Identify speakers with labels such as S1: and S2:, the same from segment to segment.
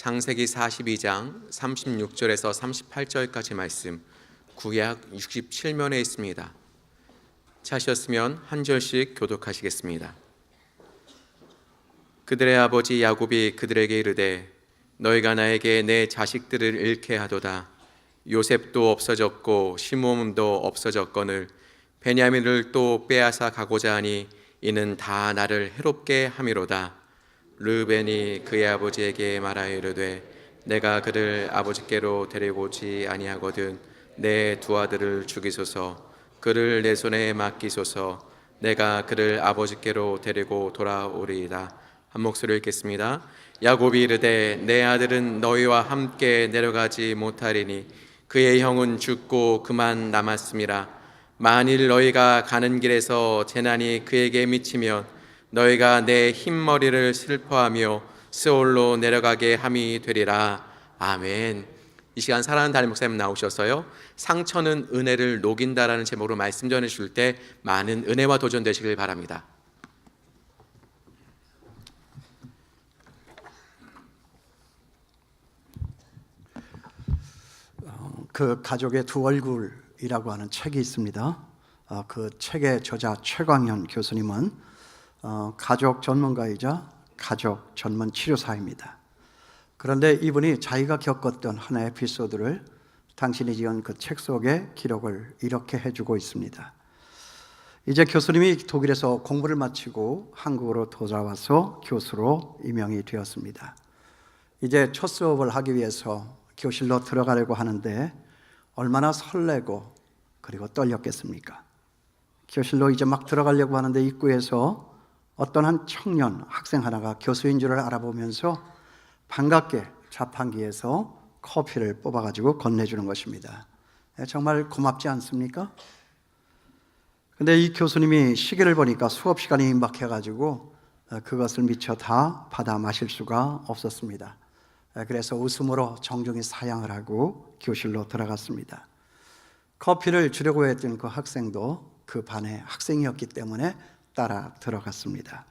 S1: 창세기 42장 36절에서 38절까지 말씀, 구약 67면에 있습니다. 찾으셨으면 한 절씩 교독하시겠습니다. 그들의 아버지 야곱이 그들에게 이르되 너희가 나에게 내 자식들을 잃게 하도다. 요셉도 없어졌고 시므온도 없어졌거늘 베냐민을 또 빼앗아 가고자 하니 이는 다 나를 해롭게 함이로다. 르우벤이 그의 아버지에게 말하여 이르되 내가 그를 아버지께로 데리고 오지 아니하거든 내 두 아들을 죽이소서. 그를 내 손에 맡기소서. 내가 그를 아버지께로 데리고 돌아오리이다. 한 목소리로 읽겠습니다. 야곱이 이르되 내 아들은 너희와 함께 내려가지 못하리니 그의 형은 죽고 그만 남았음이라. 만일 너희가 가는 길에서 재난이 그에게 미치면 너희가 내 흰머리를 슬퍼하며 스올로 내려가게 함이 되리라. 아멘. 이 시간 사랑하는 담임 목사님 나오셔서요, 상처는 은혜를 녹인다라는 제목으로 말씀 전해 주실 때 많은 은혜와 도전 되시길 바랍니다.
S2: 그 가족의 두 얼굴이라고 하는 책이 있습니다. 그 책의 저자 최광현 교수님은 가족 전문가이자 가족 전문 치료사입니다. 그런데 이분이 자기가 겪었던 하나의 에피소드를 당신이 지은 그 책 속에 기록을 이렇게 해주고 있습니다. 이제 교수님이 독일에서 공부를 마치고 한국으로 돌아와서 교수로 임명이 되었습니다. 이제 첫 수업을 하기 위해서 교실로 들어가려고 하는데 얼마나 설레고 그리고 떨렸겠습니까? 교실로 이제 막 들어가려고 하는데 입구에서 어떤 한 청년 학생 하나가 교수인 줄을 알아보면서 반갑게 자판기에서 커피를 뽑아가지고 건네주는 것입니다. 정말 고맙지 않습니까? 근데 이 교수님이 시계를 보니까 수업 시간이 임박해가지고 그것을 미처 다 받아 마실 수가 없었습니다. 그래서 웃음으로 정중히 사양을 하고 교실로 들어갔습니다. 커피를 주려고 했던 그 학생도 그 반의 학생이었기 때문에 따라 들어갔습니다.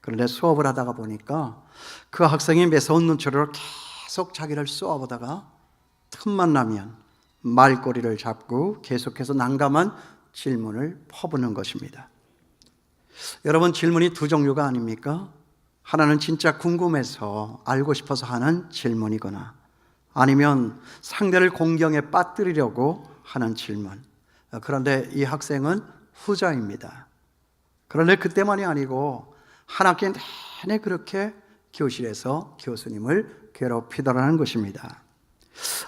S2: 그런데 수업을 하다가 보니까 그 학생이 매서운 눈초리로 계속 자기를 쏘아보다가 틈만 나면 말꼬리를 잡고 계속해서 난감한 질문을 퍼붓는 것입니다. 여러분, 질문이 두 종류가 아닙니까? 하나는 진짜 궁금해서 알고 싶어서 하는 질문이거나 아니면 상대를 공경에 빠뜨리려고 하는 질문. 그런데 이 학생은 후자입니다. 그런데 그때만이 아니고 한 학기 내내 그렇게 교실에서 교수님을 괴롭히더라는 것입니다.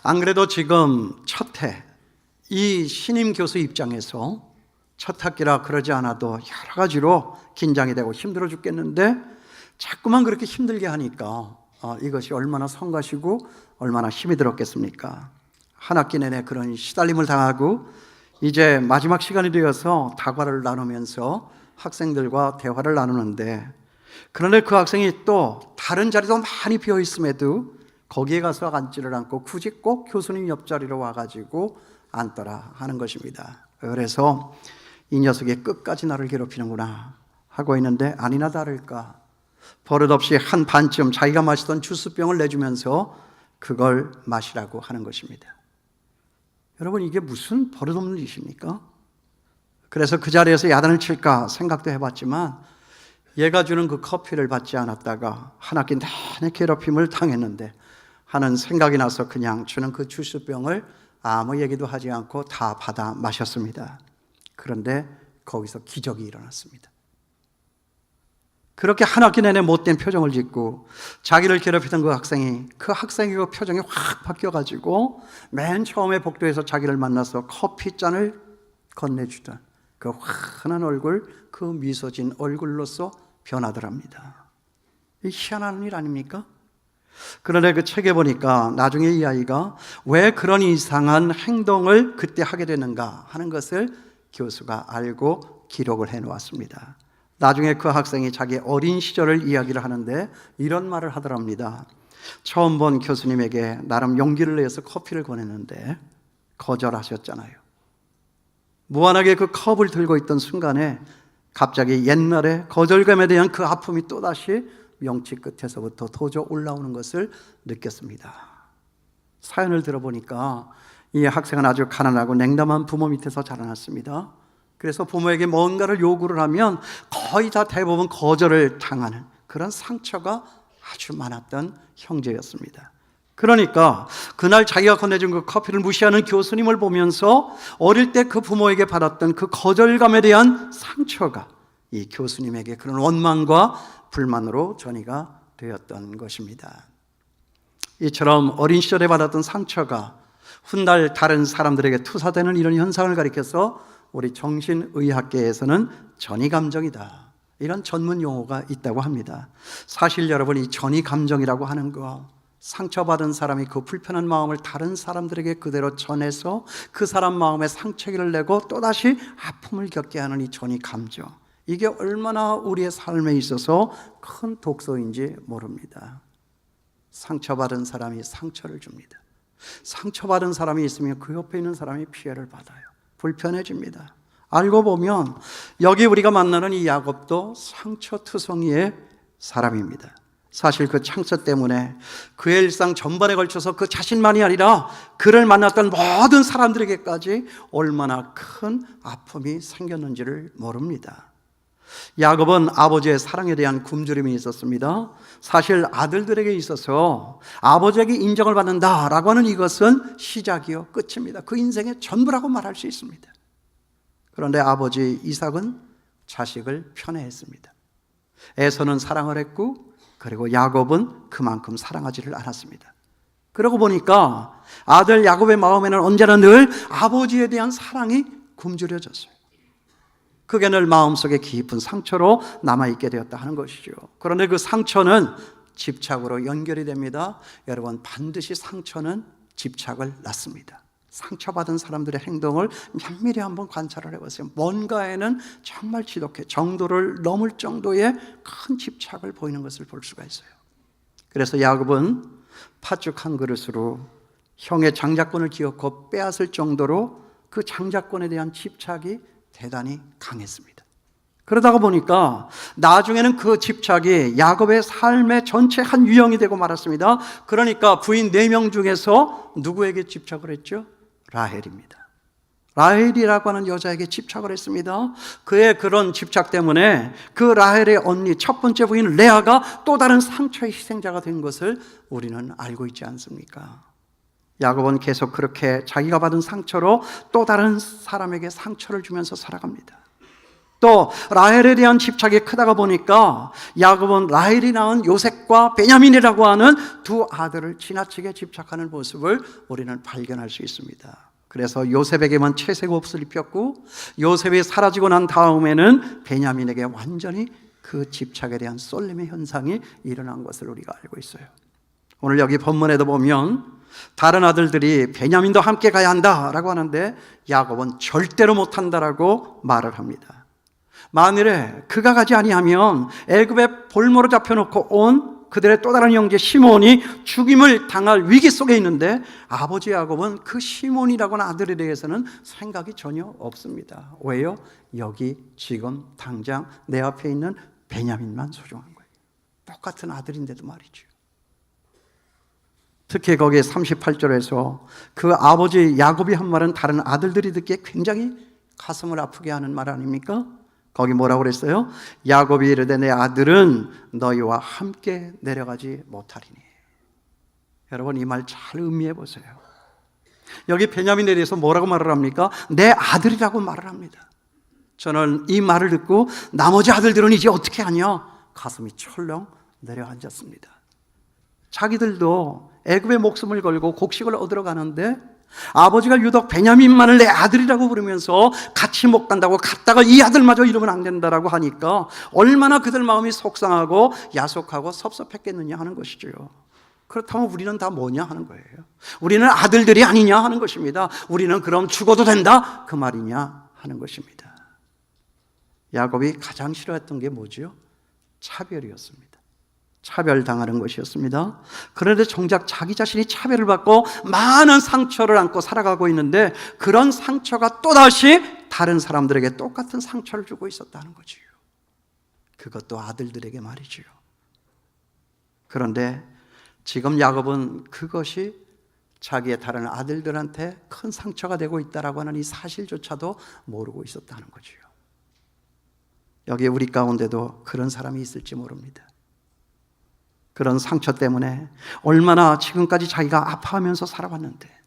S2: 안 그래도 지금 첫 해, 이 신임 교수 입장에서 첫 학기라 그러지 않아도 여러 가지로 긴장이 되고 힘들어 죽겠는데 자꾸만 그렇게 힘들게 하니까 이것이 얼마나 성가시고 얼마나 힘이 들었겠습니까? 한 학기 내내 그런 시달림을 당하고 이제 마지막 시간이 되어서 다과를 나누면서 학생들과 대화를 나누는데, 그런데 그 학생이 또 다른 자리도 많이 비어 있음에도 거기에 가서 앉지를 않고 굳이 꼭 교수님 옆자리로 와가지고 앉더라 하는 것입니다. 그래서 이 녀석이 끝까지 나를 괴롭히는구나 하고 있는데 아니나 다를까 버릇없이 한 반쯤 자기가 마시던 주스병을 내주면서 그걸 마시라고 하는 것입니다. 여러분, 이게 무슨 버릇없는 짓입니까? 그래서 그 자리에서 야단을 칠까 생각도 해봤지만 얘가 주는 그 커피를 받지 않았다가 한 학기 내내 괴롭힘을 당했는데 하는 생각이 나서 그냥 주는 그 주스병을 아무 얘기도 하지 않고 다 받아 마셨습니다. 그런데 거기서 기적이 일어났습니다. 그렇게 한 학기 내내 못된 표정을 짓고 자기를 괴롭히던 그 학생이 그 표정이 확 바뀌어가지고 맨 처음에 복도에서 자기를 만나서 커피잔을 건네주던 그 환한 얼굴, 그 미소진 얼굴로서 변하더랍니다. 이 희한한 일 아닙니까? 그런데 그 책에 보니까 나중에 이 아이가 왜 그런 이상한 행동을 그때 하게 되는가 하는 것을 교수가 알고 기록을 해놓았습니다. 나중에 그 학생이 자기 어린 시절을 이야기를 하는데 이런 말을 하더랍니다. 처음 본 교수님에게 나름 용기를 내서 커피를 권했는데 거절하셨잖아요. 무한하게 그 컵을 들고 있던 순간에 갑자기 옛날에 거절감에 대한 그 아픔이 또다시 명치 끝에서부터 도저 올라오는 것을 느꼈습니다. 사연을 들어보니까 이 학생은 아주 가난하고 냉담한 부모 밑에서 자라났습니다. 그래서 부모에게 뭔가를 요구를 하면 거의 다 대부분 거절을 당하는 그런 상처가 아주 많았던 형제였습니다. 그러니까 그날 자기가 건네준 그 커피를 무시하는 교수님을 보면서 어릴 때 그 부모에게 받았던 그 거절감에 대한 상처가 이 교수님에게 그런 원망과 불만으로 전이가 되었던 것입니다. 이처럼 어린 시절에 받았던 상처가 훗날 다른 사람들에게 투사되는 이런 현상을 가리켜서 우리 정신의학계에서는 전이감정이다, 이런 전문 용어가 있다고 합니다. 사실 여러분, 이 전이감정이라고 하는 거, 상처받은 사람이 그 불편한 마음을 다른 사람들에게 그대로 전해서 그 사람 마음에 상처를 내고 또다시 아픔을 겪게 하는 이 전이감정, 이게 얼마나 우리의 삶에 있어서 큰 독소인지 모릅니다. 상처받은 사람이 상처를 줍니다. 상처받은 사람이 있으면 그 옆에 있는 사람이 피해를 받아요. 불편해집니다. 알고 보면 여기 우리가 만나는 이 야곱도 상처투성이의 사람입니다. 사실 그 상처 때문에 그의 일상 전반에 걸쳐서 그 자신만이 아니라 그를 만났던 모든 사람들에게까지 얼마나 큰 아픔이 생겼는지를 모릅니다. 야곱은 아버지의 사랑에 대한 굶주림이 있었습니다. 사실 아들들에게 있어서 아버지에게 인정을 받는다라고 하는 이것은 시작이요 끝입니다. 그 인생의 전부라고 말할 수 있습니다. 그런데 아버지 이삭은 자식을 편애했습니다. 에서는 사랑을 했고, 그리고 야곱은 그만큼 사랑하지를 않았습니다. 그러고 보니까 아들 야곱의 마음에는 언제나 늘 아버지에 대한 사랑이 굶주려졌어요. 그게 늘 마음속에 깊은 상처로 남아있게 되었다 하는 것이죠. 그런데 그 상처는 집착으로 연결이 됩니다. 여러분, 반드시 상처는 집착을 낳습니다. 상처받은 사람들의 행동을 면밀히 한번 관찰을 해보세요. 뭔가에는 정말 지독해, 정도를 넘을 정도의 큰 집착을 보이는 것을 볼 수가 있어요. 그래서 야곱은 팥죽 한 그릇으로 형의 장자권을 기어코 빼앗을 정도로 그 장자권에 대한 집착이 대단히 강했습니다. 그러다가 보니까 나중에는 그 집착이 야곱의 삶의 전체 한 유형이 되고 말았습니다. 그러니까 부인 4명 중에서 누구에게 집착을 했죠? 라헬입니다. 라헬이라고 하는 여자에게 집착을 했습니다. 그의 그런 집착 때문에 그 라헬의 언니 첫 번째 부인 레아가 또 다른 상처의 희생자가 된 것을 우리는 알고 있지 않습니까? 야곱은 계속 그렇게 자기가 받은 상처로 또 다른 사람에게 상처를 주면서 살아갑니다. 또 라헬에 대한 집착이 크다가 보니까 야곱은 라헬이 낳은 요셉과 베냐민이라고 하는 두 아들을 지나치게 집착하는 모습을 우리는 발견할 수 있습니다. 그래서 요셉에게만 채색 옷을 입혔고, 요셉이 사라지고 난 다음에는 베냐민에게 완전히 그 집착에 대한 쏠림의 현상이 일어난 것을 우리가 알고 있어요. 오늘 여기 본문에도 보면 다른 아들들이 베냐민도 함께 가야 한다라고 하는데 야곱은 절대로 못한다라고 말을 합니다. 만일에 그가 가지 아니하면 애굽에 볼모로 잡혀놓고 온 그들의 또 다른 형제 시몬이 죽임을 당할 위기 속에 있는데 아버지 야곱은 그 시몬이라고 하는 아들에 대해서는 생각이 전혀 없습니다. 왜요? 여기 지금 당장 내 앞에 있는 베냐민만 소중한 거예요. 똑같은 아들인데도 말이죠. 특히 거기에 38절에서 그 아버지 야곱이 한 말은 다른 아들들이 듣기에 굉장히 가슴을 아프게 하는 말 아닙니까? 거기 뭐라고 그랬어요? 야곱이 이르되 내 아들은 너희와 함께 내려가지 못하리니. 여러분, 이 말 잘 음미해 보세요. 여기 베냐민에 대해서 뭐라고 말을 합니까? 내 아들이라고 말을 합니다. 저는 이 말을 듣고 나머지 아들들은 이제 어떻게 하냐? 가슴이 철렁 내려앉았습니다. 자기들도 애굽의 목숨을 걸고 곡식을 얻으러 가는데 아버지가 유독 베냐민만을 내 아들이라고 부르면서 같이 못 간다고, 갔다가 이 아들마저 이러면 안 된다라고 하니까 얼마나 그들 마음이 속상하고 야속하고 섭섭했겠느냐 하는 것이죠. 그렇다면 우리는 다 뭐냐 하는 거예요. 우리는 아들들이 아니냐 하는 것입니다. 우리는 그럼 죽어도 된다 그 말이냐 하는 것입니다. 야곱이 가장 싫어했던 게 뭐죠? 차별이었습니다. 차별당하는 것이었습니다. 그런데 정작 자기 자신이 차별을 받고 많은 상처를 안고 살아가고 있는데 그런 상처가 또다시 다른 사람들에게 똑같은 상처를 주고 있었다는 거지요. 그것도 아들들에게 말이지요. 그런데 지금 야곱은 그것이 자기의 다른 아들들한테 큰 상처가 되고 있다라고 하는 이 사실조차도 모르고 있었다는 거지요. 여기 우리 가운데도 그런 사람이 있을지 모릅니다. 그런 상처 때문에 얼마나 지금까지 자기가 아파하면서 살아왔는데,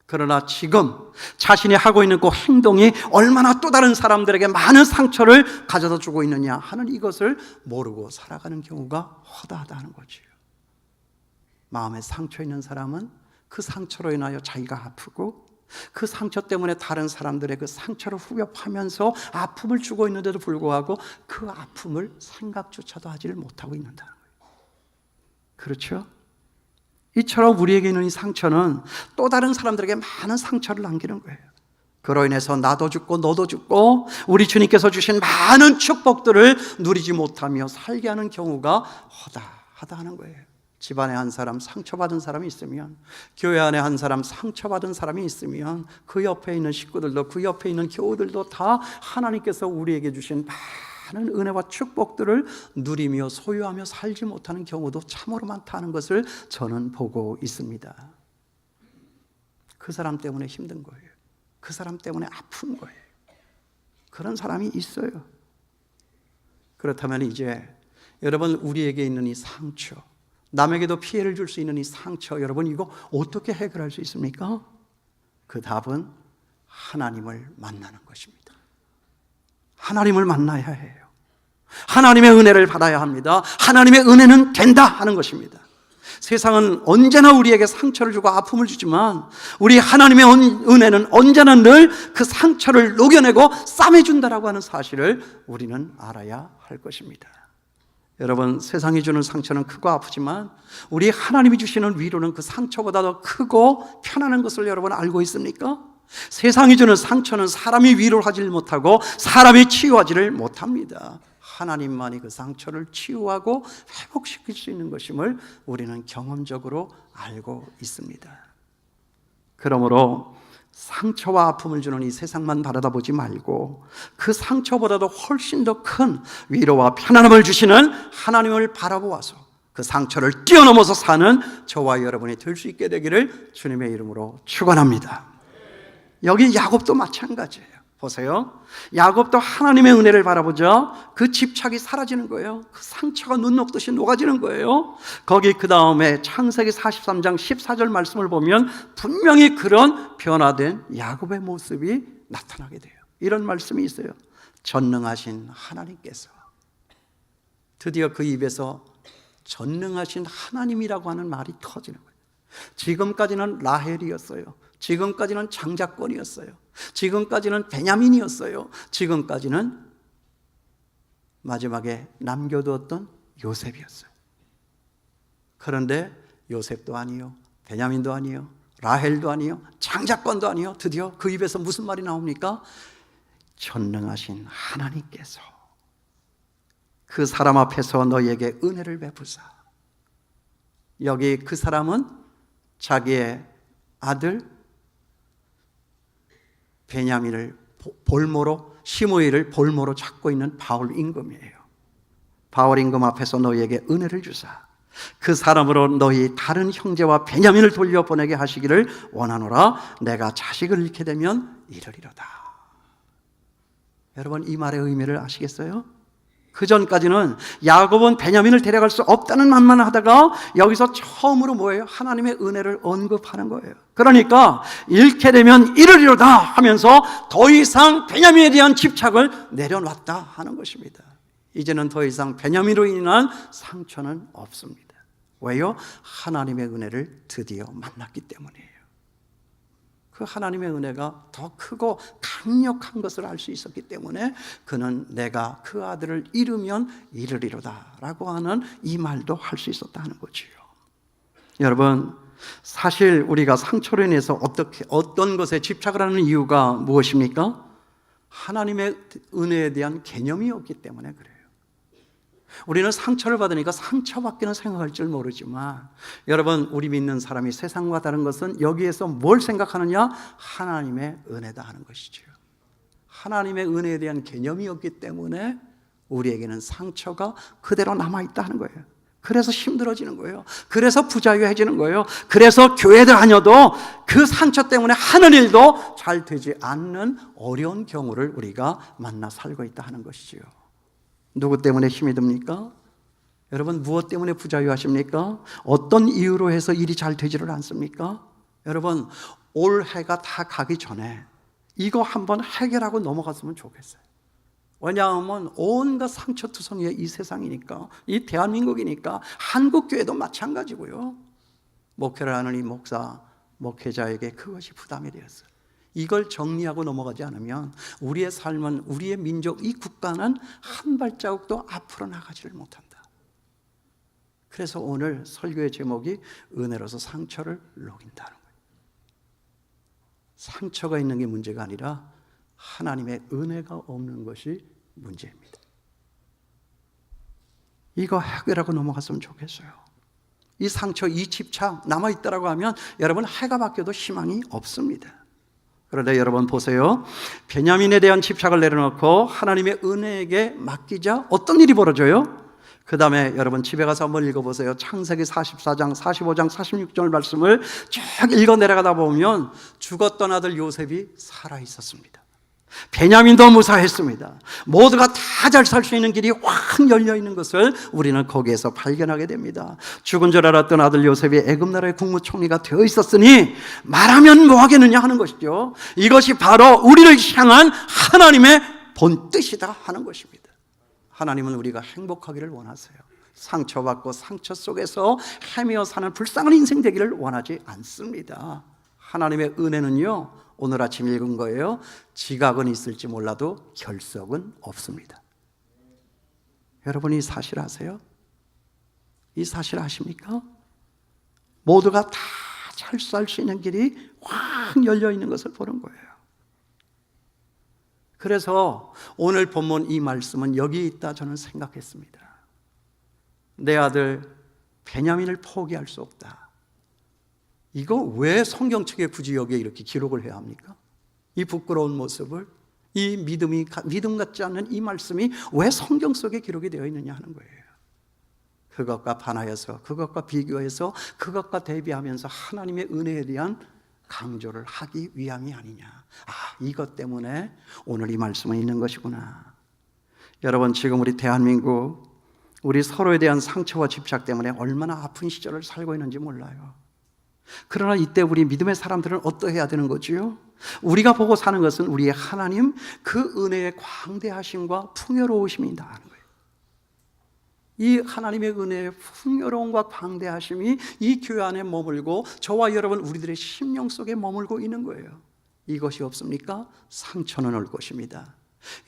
S2: 그러나 지금 자신이 하고 있는 그 행동이 얼마나 또 다른 사람들에게 많은 상처를 가져다 주고 있느냐 하는 이것을 모르고 살아가는 경우가 허다하다는 거지요. 마음에 상처 있는 사람은 그 상처로 인하여 자기가 아프고, 그 상처 때문에 다른 사람들의 그 상처를 후벼파면서 아픔을 주고 있는데도 불구하고 그 아픔을 생각조차도 하지를 못하고 있는다는 거예요. 그렇죠? 이처럼 우리에게 있는 이 상처는 또 다른 사람들에게 많은 상처를 남기는 거예요. 그로 인해서 나도 죽고 너도 죽고 우리 주님께서 주신 많은 축복들을 누리지 못하며 살게 하는 경우가 허다하다는 거예요. 집안에 한 사람 상처받은 사람이 있으면, 교회 안에 한 사람 상처받은 사람이 있으면, 그 옆에 있는 식구들도, 그 옆에 있는 교우들도 다 하나님께서 우리에게 주신 많은 은혜와 축복들을 누리며 소유하며 살지 못하는 경우도 참으로 많다는 것을 저는 보고 있습니다. 그 사람 때문에 힘든 거예요. 그 사람 때문에 아픈 거예요. 그런 사람이 있어요. 그렇다면 이제 여러분, 우리에게 있는 이 상처, 남에게도 피해를 줄 수 있는 이 상처, 여러분 이거 어떻게 해결할 수 있습니까? 그 답은 하나님을 만나는 것입니다. 하나님을 만나야 해요. 하나님의 은혜를 받아야 합니다. 하나님의 은혜는 된다 하는 것입니다. 세상은 언제나 우리에게 상처를 주고 아픔을 주지만 우리 하나님의 은혜는 언제나 늘 그 상처를 녹여내고 싸매준다라고 하는 사실을 우리는 알아야 할 것입니다. 여러분, 세상이 주는 상처는 크고 아프지만 우리 하나님이 주시는 위로는 그 상처보다 더 크고 편안한 것을 여러분 알고 있습니까? 세상이 주는 상처는 사람이 위로를 하지를 못하고 사람이 치유하지를 못합니다. 하나님만이 그 상처를 치유하고 회복시킬 수 있는 것임을 우리는 경험적으로 알고 있습니다. 그러므로 상처와 아픔을 주는 이 세상만 바라다보지 말고 그 상처보다도 훨씬 더 큰 위로와 편안함을 주시는 하나님을 바라보아서 그 상처를 뛰어넘어서 사는 저와 여러분이 될 수 있게 되기를 주님의 이름으로 축원합니다. 여기 야곱도 마찬가지예요. 보세요. 야곱도 하나님의 은혜를 바라보자 그 집착이 사라지는 거예요. 그 상처가 눈 녹듯이 녹아지는 거예요. 거기 그 다음에 창세기 43장 14절 말씀을 보면 분명히 그런 변화된 야곱의 모습이 나타나게 돼요. 이런 말씀이 있어요. 전능하신 하나님께서, 드디어 그 입에서 전능하신 하나님이라고 하는 말이 터지는 거예요. 지금까지는 라헬이었어요. 지금까지는 장자권이었어요. 지금까지는 베냐민이었어요. 지금까지는 마지막에 남겨두었던 요셉이었어요. 그런데 요셉도 아니요, 베냐민도 아니요, 라헬도 아니요, 장자권도 아니요. 드디어 그 입에서 무슨 말이 나옵니까? 전능하신 하나님께서 그 사람 앞에서 너희에게 은혜를 베푸사. 여기 그 사람은 자기의 아들 베냐민을 볼모로, 시므이를 볼모로 잡고 있는 바울 임금이에요. 바울 임금 앞에서 너희에게 은혜를 주사 그 사람으로 너희 다른 형제와 베냐민을 돌려보내게 하시기를 원하노라. 내가 자식을 잃게 되면 이르리로다. 여러분, 이 말의 의미를 아시겠어요? 그 전까지는 야곱은 베냐민을 데려갈 수 없다는 말만 하다가 여기서 처음으로 뭐예요? 하나님의 은혜를 언급하는 거예요. 그러니까 잃게 되면 이르리로다 하면서 더 이상 베냐민에 대한 집착을 내려놨다 하는 것입니다. 이제는 더 이상 베냐민으로 인한 상처는 없습니다. 왜요? 하나님의 은혜를 드디어 만났기 때문이에요. 그 하나님의 은혜가 더 크고 강력한 것을 알 수 있었기 때문에 그는 내가 그 아들을 잃으면 이르리로다 라고 하는 이 말도 할 수 있었다는 거지요. 여러분, 사실 우리가 상처로 인해서 어떤 것에 집착을 하는 이유가 무엇입니까? 하나님의 은혜에 대한 개념이 없기 때문에 그래요. 우리는 상처를 받으니까 상처받기는 생각할 줄 모르지만, 여러분, 우리 믿는 사람이 세상과 다른 것은 여기에서 뭘 생각하느냐? 하나님의 은혜다 하는 것이죠. 하나님의 은혜에 대한 개념이 없기 때문에 우리에게는 상처가 그대로 남아있다 하는 거예요. 그래서 힘들어지는 거예요. 그래서 부자유해지는 거예요. 그래서 교회 다녀도 그 상처 때문에 하는 일도 잘 되지 않는 어려운 경우를 우리가 만나 살고 있다 하는 것이지요. 누구 때문에 힘이 듭니까? 여러분, 무엇 때문에 부자유하십니까? 어떤 이유로 해서 일이 잘 되지를 않습니까? 여러분, 올 해가 다 가기 전에 이거 한번 해결하고 넘어갔으면 좋겠어요. 왜냐하면 온갖 상처투성이의 이 세상이니까, 이 대한민국이니까, 한국교회도 마찬가지고요. 목회를 하는 이 목사, 목회자에게 그것이 부담이 되었어요. 이걸 정리하고 넘어가지 않으면 우리의 삶은, 우리의 민족, 이 국가는 한 발자국도 앞으로 나가지를 못한다. 그래서 오늘 설교의 제목이 은혜로서 상처를 녹인다는 거예요. 상처가 있는 게 문제가 아니라 하나님의 은혜가 없는 것이 문제입니다. 이거 해결하고 넘어갔으면 좋겠어요. 이 상처, 이 집착 남아있다라고 하면 여러분 해가 바뀌어도 희망이 없습니다. 그런데 여러분 보세요. 베냐민에 대한 집착을 내려놓고 하나님의 은혜에게 맡기자 어떤 일이 벌어져요? 그 다음에 여러분 집에 가서 한번 읽어보세요. 창세기 44장, 45장, 46절 말씀을 쭉 읽어 내려가다 보면 죽었던 아들 요셉이 살아있었습니다. 베냐민도 무사했습니다. 모두가 다 잘 살 수 있는 길이 확 열려 있는 것을 우리는 거기에서 발견하게 됩니다. 죽은 줄 알았던 아들 요셉이 애굽나라의 국무총리가 되어 있었으니 말하면 뭐 하겠느냐 하는 것이죠. 이것이 바로 우리를 향한 하나님의 본뜻이다 하는 것입니다. 하나님은 우리가 행복하기를 원하세요. 상처받고 상처 속에서 헤매어 사는 불쌍한 인생 되기를 원하지 않습니다. 하나님의 은혜는요, 오늘 아침 읽은 거예요. 지각은 있을지 몰라도 결석은 없습니다. 여러분 이 사실 아세요? 이 사실 아십니까? 모두가 다 잘 살 수 있는 길이 확 열려 있는 것을 보는 거예요. 그래서 오늘 본문 이 말씀은 여기 있다 저는 생각했습니다. 내 아들 베냐민을 포기할 수 없다. 이거 왜 성경책에 굳이 여기에 이렇게 기록을 해야 합니까? 이 부끄러운 모습을, 이 믿음 같지 않는 이 말씀이 왜 성경 속에 기록이 되어 있느냐 하는 거예요. 그것과 반하여서, 그것과 비교해서, 그것과 대비하면서 하나님의 은혜에 대한 강조를 하기 위함이 아니냐. 이것 때문에 오늘 이 말씀은 있는 것이구나. 여러분 지금 우리 대한민국, 우리 서로에 대한 상처와 집착 때문에 얼마나 아픈 시절을 살고 있는지 몰라요. 그러나 이때 우리 믿음의 사람들은 어떠해야 되는 거지요? 우리가 보고 사는 것은 우리의 하나님 그 은혜의 광대하심과 풍요로우심이다 하는 거예요. 이 하나님의 은혜의 풍요로움과 광대하심이 이 교회 안에 머물고 저와 여러분 우리들의 심령 속에 머물고 있는 거예요. 이것이 없습니까? 상처는 올 것입니다.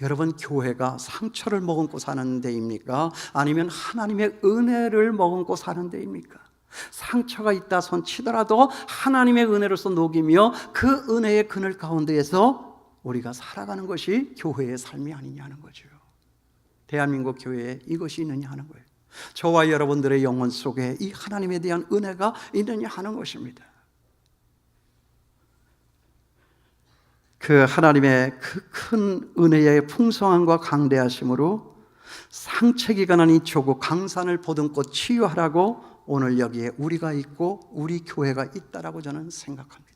S2: 여러분 교회가 상처를 머금고 사는 데입니까? 아니면 하나님의 은혜를 머금고 사는 데입니까? 상처가 있다 손 치더라도 하나님의 은혜로서 녹이며 그 은혜의 그늘 가운데에서 우리가 살아가는 것이 교회의 삶이 아니냐는 거죠. 대한민국 교회에 이것이 있느냐 하는 거예요. 저와 여러분들의 영혼 속에 이 하나님에 대한 은혜가 있느냐 하는 것입니다. 그 하나님의 그 큰 은혜의 풍성함과 강대하심으로 상처기가 난 이 조국 강산을 보듬고 치유하라고 오늘 여기에 우리가 있고 우리 교회가 있다라고 저는 생각합니다.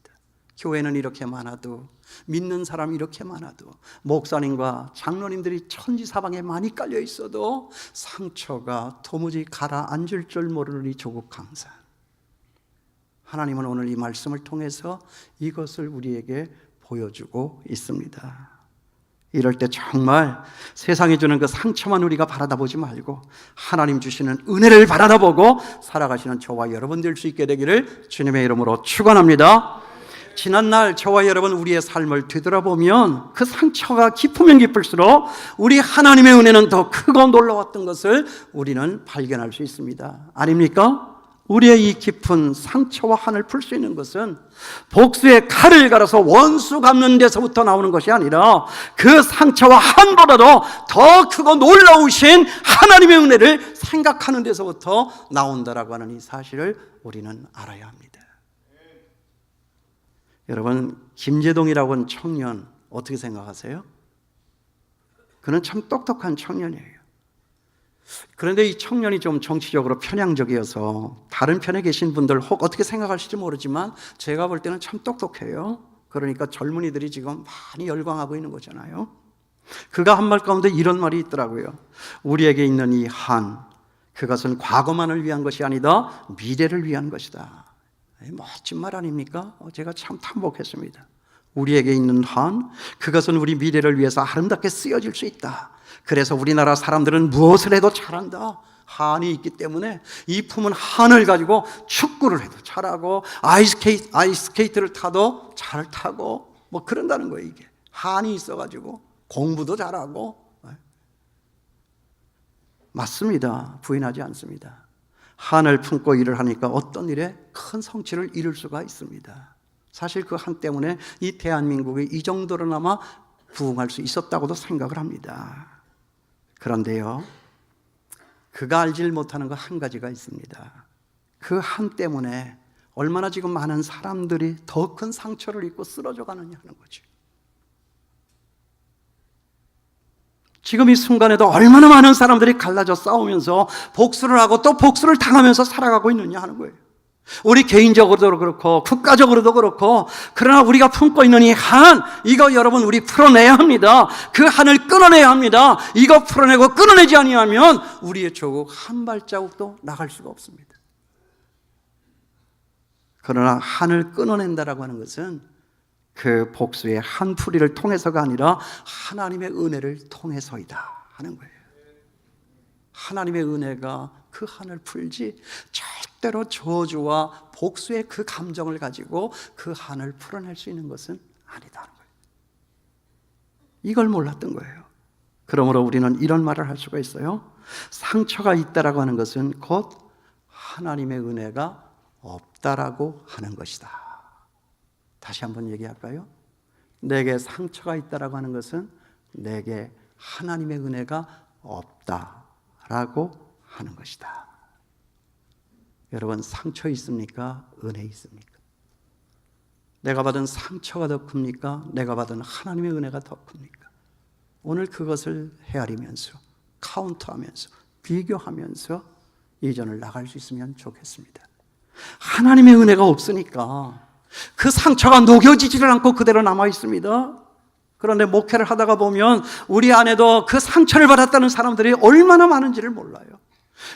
S2: 교회는 이렇게 많아도, 믿는 사람이 이렇게 많아도, 목사님과 장로님들이 천지사방에 많이 깔려 있어도 상처가 도무지 가라앉을 줄 모르는 이 조국 강산. 하나님은 오늘 이 말씀을 통해서 이것을 우리에게 보여주고 있습니다. 이럴 때 정말 세상이 주는 그 상처만 우리가 바라다 보지 말고 하나님 주시는 은혜를 바라다 보고 살아가시는 저와 여러분 될 수 있게 되기를 주님의 이름으로 축원합니다. 지난날 저와 여러분 우리의 삶을 되돌아보면 그 상처가 깊으면 깊을수록 우리 하나님의 은혜는 더 크고 놀라웠던 것을 우리는 발견할 수 있습니다. 아닙니까? 우리의 이 깊은 상처와 한을 풀 수 있는 것은 복수의 칼을 갈아서 원수 갚는 데서부터 나오는 것이 아니라 그 상처와 한보다도 더 크고 놀라우신 하나님의 은혜를 생각하는 데서부터 나온다라고 하는 이 사실을 우리는 알아야 합니다. 여러분 김재동이라고 하는 청년 어떻게 생각하세요? 그는 참 똑똑한 청년이에요. 그런데 이 청년이 좀 정치적으로 편향적이어서 다른 편에 계신 분들 혹 어떻게 생각하실지 모르지만 제가 볼 때는 참 똑똑해요. 그러니까 젊은이들이 지금 많이 열광하고 있는 거잖아요. 그가 한 말 가운데 이런 말이 있더라고요. 우리에게 있는 이 한, 그것은 과거만을 위한 것이 아니다, 미래를 위한 것이다. 멋진 말 아닙니까? 제가 참 탐복했습니다. 우리에게 있는 한, 그것은 우리 미래를 위해서 아름답게 쓰여질 수 있다. 그래서 우리나라 사람들은 무엇을 해도 잘한다. 한이 있기 때문에 이 품은 한을 가지고 축구를 해도 잘하고 아이스케이트를 타도 잘 타고 뭐 그런다는 거예요. 이게 한이 있어가지고 공부도 잘하고. 맞습니다. 부인하지 않습니다. 한을 품고 일을 하니까 어떤 일에 큰 성취를 이룰 수가 있습니다. 사실 그 한 때문에 이 대한민국이 이 정도로나마 부흥할 수 있었다고도 생각을 합니다. 그런데요, 그가 알지 못하는 거 한 가지가 있습니다. 그 한 때문에 얼마나 지금 많은 사람들이 더 큰 상처를 입고 쓰러져 가느냐 하는 거죠. 지금 이 순간에도 얼마나 많은 사람들이 갈라져 싸우면서 복수를 하고 또 복수를 당하면서 살아가고 있느냐 하는 거예요. 우리 개인적으로도 그렇고 국가적으로도 그렇고. 그러나 우리가 품고 있는 이 한, 이거 여러분 우리 풀어내야 합니다. 그 한을 끊어내야 합니다. 이거 풀어내고 끊어내지 아니하면 우리의 조국 한 발자국도 나갈 수가 없습니다. 그러나 한을 끊어낸다라고 하는 것은 그 복수의 한 풀이를 통해서가 아니라 하나님의 은혜를 통해서이다 하는 거예요. 하나님의 은혜가 그 한을 풀지 절대로 저주와 복수의 그 감정을 가지고 그 한을 풀어낼 수 있는 것은 아니다는 거예요. 이걸 몰랐던 거예요. 그러므로 우리는 이런 말을 할 수가 있어요. 상처가 있다라고 하는 것은 곧 하나님의 은혜가 없다라고 하는 것이다. 다시 한번 얘기할까요? 내게 상처가 있다라고 하는 것은 내게 하나님의 은혜가 없다라고 하는 것이다. 여러분, 상처 있습니까? 은혜 있습니까? 내가 받은 상처가 더 큽니까? 내가 받은 하나님의 은혜가 더 큽니까? 오늘 그것을 헤아리면서 카운트하면서 비교하면서 이전을 나갈 수 있으면 좋겠습니다. 하나님의 은혜가 없으니까 그 상처가 녹여지지를 않고 그대로 남아 있습니다. 그런데 목회를 하다가 보면 우리 안에도 그 상처를 받았다는 사람들이 얼마나 많은지를 몰라요.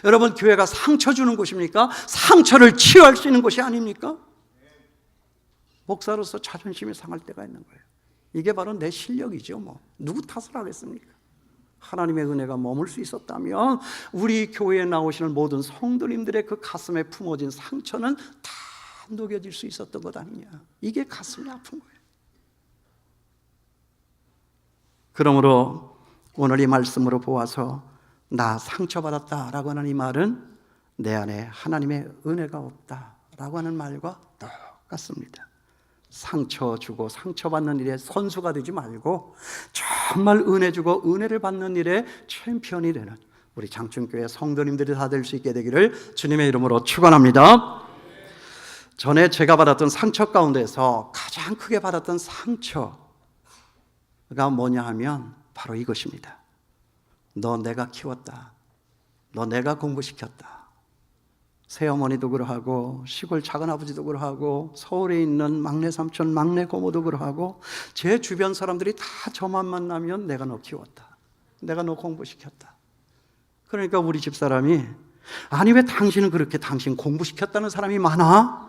S2: 여러분, 교회가 상처 주는 곳입니까? 상처를 치유할 수 있는 곳이 아닙니까? 목사로서 자존심이 상할 때가 있는 거예요. 이게 바로 내 실력이죠. 뭐 누구 탓을 하겠습니까? 하나님의 은혜가 머물 수 있었다면 우리 교회에 나오시는 모든 성도님들의 그 가슴에 품어진 상처는 다 녹여질 수 있었던 것 아니냐. 이게 가슴이 아픈 거예요. 그러므로 오늘 이 말씀으로 보아서 나 상처받았다라고 하는 이 말은 내 안에 하나님의 은혜가 없다라고 하는 말과 똑같습니다. 상처 주고 상처받는 일에 선수가 되지 말고 정말 은혜 주고 은혜를 받는 일에 챔피언이 되는 우리 장충교회 성도님들이 다 될 수 있게 되기를 주님의 이름으로 축원합니다. 전에 제가 받았던 상처 가운데서 가장 크게 받았던 상처가 뭐냐 하면 바로 이것입니다. 너 내가 키웠다. 너 내가 공부시켰다. 새어머니도 그러하고 시골 작은아버지도 그러하고 서울에 있는 막내 삼촌 막내 고모도 그러하고 제 주변 사람들이 다 저만 만나면 내가 너 키웠다. 내가 너 공부시켰다. 그러니까 우리 집사람이 아니 왜 당신은 그렇게 당신 공부시켰다는 사람이 많아?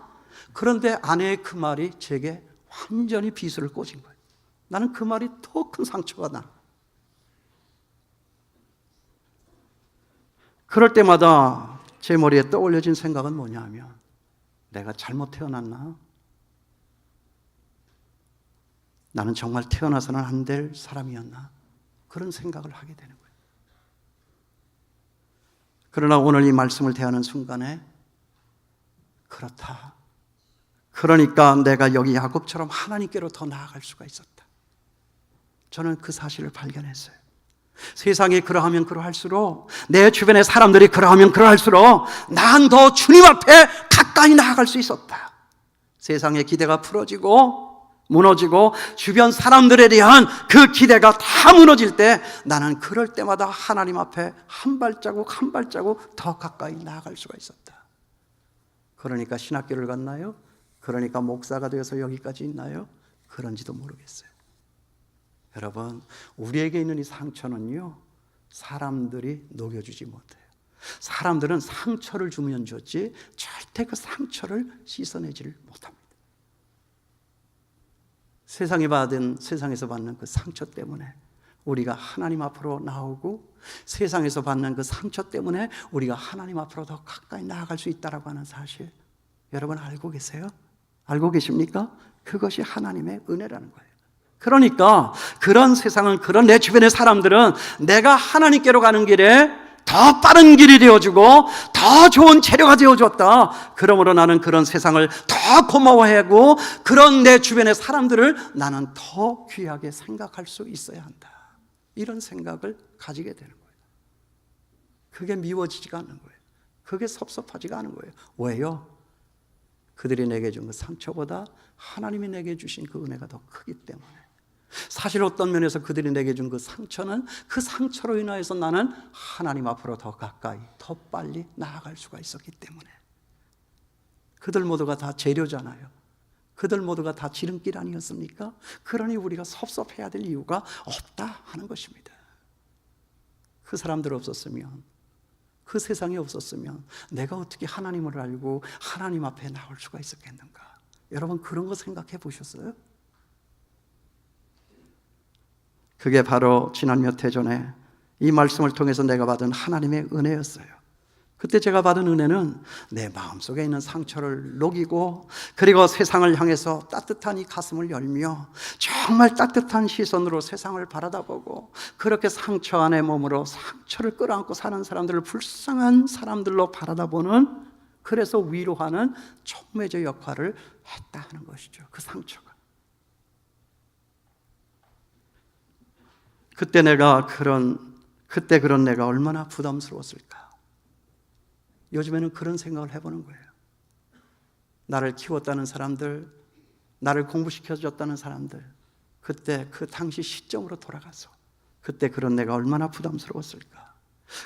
S2: 그런데 아내의 그 말이 제게 완전히 비수를 꽂은 거예요. 나는 그 말이 더 큰 상처가 나. 그럴 때마다 제 머리에 떠올려진 생각은 뭐냐 하면 내가 잘못 태어났나? 나는 정말 태어나서는 안 될 사람이었나? 그런 생각을 하게 되는 거예요. 그러나 오늘 이 말씀을 대하는 순간에 그렇다. 그러니까 내가 여기 야곱처럼 하나님께로 더 나아갈 수가 있었다. 저는 그 사실을 발견했어요. 세상이 그러하면 그러할수록 내 주변의 사람들이 그러하면 그러할수록 난 더 주님 앞에 가까이 나아갈 수 있었다. 세상의 기대가 풀어지고 무너지고 주변 사람들에 대한 그 기대가 다 무너질 때 나는 그럴 때마다 하나님 앞에 한 발자국 한 발자국 더 가까이 나아갈 수가 있었다. 그러니까 신학교를 갔나요? 그러니까 목사가 되어서 여기까지 있나요? 그런지도 모르겠어요. 여러분, 우리에게 있는 이 상처는요, 사람들이 녹여주지 못해요. 사람들은 상처를 주면 줬지 절대 그 상처를 씻어내지를 못합니다. 세상에서 받는 그 상처 때문에 우리가 하나님 앞으로 나오고, 세상에서 받는 그 상처 때문에 우리가 하나님 앞으로 더 가까이 나아갈 수 있다고 하는 사실, 여러분 알고 계세요? 알고 계십니까? 그것이 하나님의 은혜라는 거예요. 그러니까 그런 세상은, 그런 내 주변의 사람들은 내가 하나님께로 가는 길에 더 빠른 길이 되어주고 더 좋은 재료가 되어줬다. 그러므로 나는 그런 세상을 더 고마워하고 그런 내 주변의 사람들을 나는 더 귀하게 생각할 수 있어야 한다. 이런 생각을 가지게 되는 거예요. 그게 미워지지가 않는 거예요. 그게 섭섭하지가 않은 거예요. 왜요? 그들이 내게 준 그 상처보다 하나님이 내게 주신 그 은혜가 더 크기 때문에. 사실 어떤 면에서 그들이 내게 준 그 상처는, 그 상처로 인하여서 나는 하나님 앞으로 더 가까이, 더 빨리 나아갈 수가 있었기 때문에. 그들 모두가 다 재료잖아요. 그들 모두가 다 지름길 아니었습니까? 그러니 우리가 섭섭해야 될 이유가 없다 하는 것입니다. 그 사람들 없었으면, 그 세상이 없었으면 내가 어떻게 하나님을 알고 하나님 앞에 나올 수가 있었겠는가? 여러분, 그런 거 생각해 보셨어요? 그게 바로 지난 몇 해 전에 이 말씀을 통해서 내가 받은 하나님의 은혜였어요. 그때 제가 받은 은혜는 내 마음속에 있는 상처를 녹이고, 그리고 세상을 향해서 따뜻한 이 가슴을 열며 정말 따뜻한 시선으로 세상을 바라다보고, 그렇게 상처 안에 몸으로 상처를 끌어안고 사는 사람들을 불쌍한 사람들로 바라다보는, 그래서 위로하는 촉매제 역할을 했다 하는 것이죠. 그 상처가. 그때 그런 내가 얼마나 부담스러웠을까. 요즘에는 그런 생각을 해보는 거예요. 나를 키웠다는 사람들, 나를 공부시켜줬다는 사람들, 그때 그 당시 시점으로 돌아가서 그때 그런 내가 얼마나 부담스러웠을까.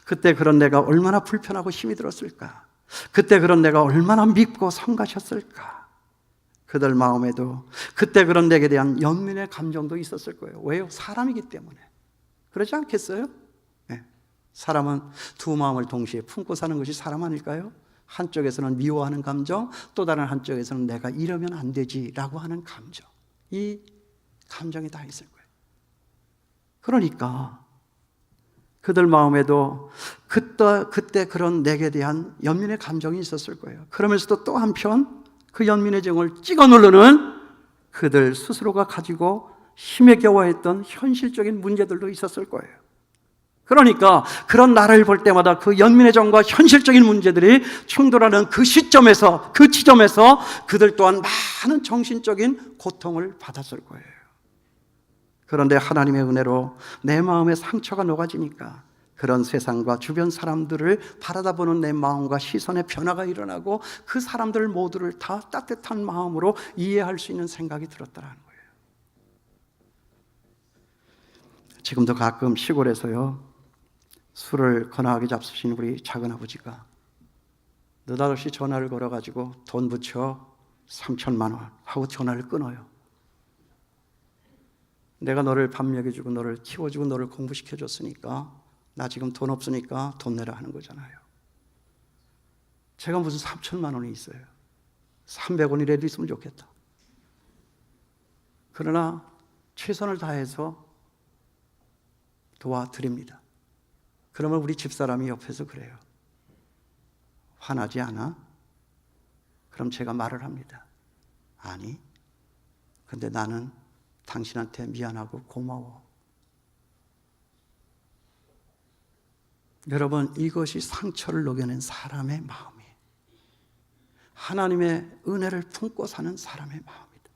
S2: 그때 그런 내가 얼마나 불편하고 힘이 들었을까. 그때 그런 내가 얼마나 밉고 성가셨을까. 그들 마음에도 그때 그런 내게 대한 연민의 감정도 있었을 거예요. 왜요? 사람이기 때문에. 그렇지 않겠어요? 네. 사람은 두 마음을 동시에 품고 사는 것이 사람 아닐까요? 한쪽에서는 미워하는 감정, 또 다른 한쪽에서는 내가 이러면 안 되지라고 하는 감정. 이 감정이 다 있을 거예요. 그러니까 그들 마음에도 그때 그런 내게 대한 연민의 감정이 있었을 거예요. 그러면서도 또 한편 그 연민의 정을 찍어 누르는 그들 스스로가 가지고 힘에 겨워했던 현실적인 문제들도 있었을 거예요. 그러니까 그런 나를 볼 때마다 그 연민의 정과 현실적인 문제들이 충돌하는 그 시점에서, 그 지점에서 그들 또한 많은 정신적인 고통을 받았을 거예요. 그런데 하나님의 은혜로 내 마음에 상처가 녹아지니까 그런 세상과 주변 사람들을 바라다보는 내 마음과 시선의 변화가 일어나고 그 사람들 모두를 다 따뜻한 마음으로 이해할 수 있는 생각이 들었다라는 거예요. 지금도 가끔 시골에서요, 술을 거나하게 잡수신 우리 작은아버지가 느닷없이 전화를 걸어가지고 돈 붙여 3천만 원 하고 전화를 끊어요. 내가 너를 밥 먹여주고 너를 키워주고 너를 공부시켜줬으니까 나 지금 돈 없으니까 돈 내라 하는 거잖아요. 제가 무슨 3천만 원이 있어요. 300원이라도 있으면 좋겠다. 그러나 최선을 다해서 도와드립니다. 그러면 우리 집사람이 옆에서 그래요. 화나지 않아? 그럼 제가 말을 합니다. 아니, 근데 나는 당신한테 미안하고 고마워. 여러분, 이것이 상처를 녹여낸 사람의 마음이에요. 하나님의 은혜를 품고 사는 사람의 마음이다.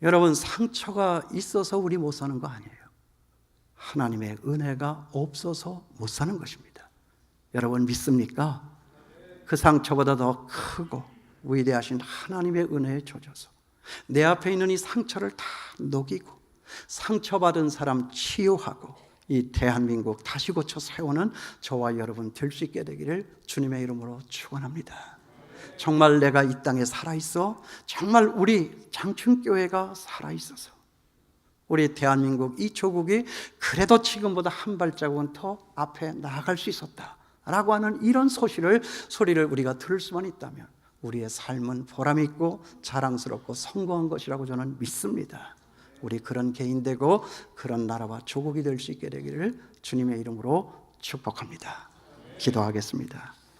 S2: 여러분, 상처가 있어서 우리 못 사는 거 아니에요. 하나님의 은혜가 없어서 못 사는 것입니다. 여러분 믿습니까? 그 상처보다 더 크고 위대하신 하나님의 은혜에 젖어서 내 앞에 있는 이 상처를 다 녹이고 상처받은 사람 치유하고 이 대한민국 다시 고쳐 세우는 저와 여러분 될 수 있게 되기를 주님의 이름으로 축원합니다. 정말 내가 이 땅에 살아있어, 정말 우리 장춘교회가 살아있어서 우리 대한민국 이 조국이 그래도 지금보다 한 발자국은 더 앞에 나아갈 수 있었다라고 하는 이런 소리를 우리가 들을 수만 있다면 우리의 삶은 보람 있고 자랑스럽고 성공한 것이라고 저는 믿습니다. 우리 그런 개인 되고 그런 나라와 조국이 될 수 있게 되기를 주님의 이름으로 축복합니다. 기도하겠습니다.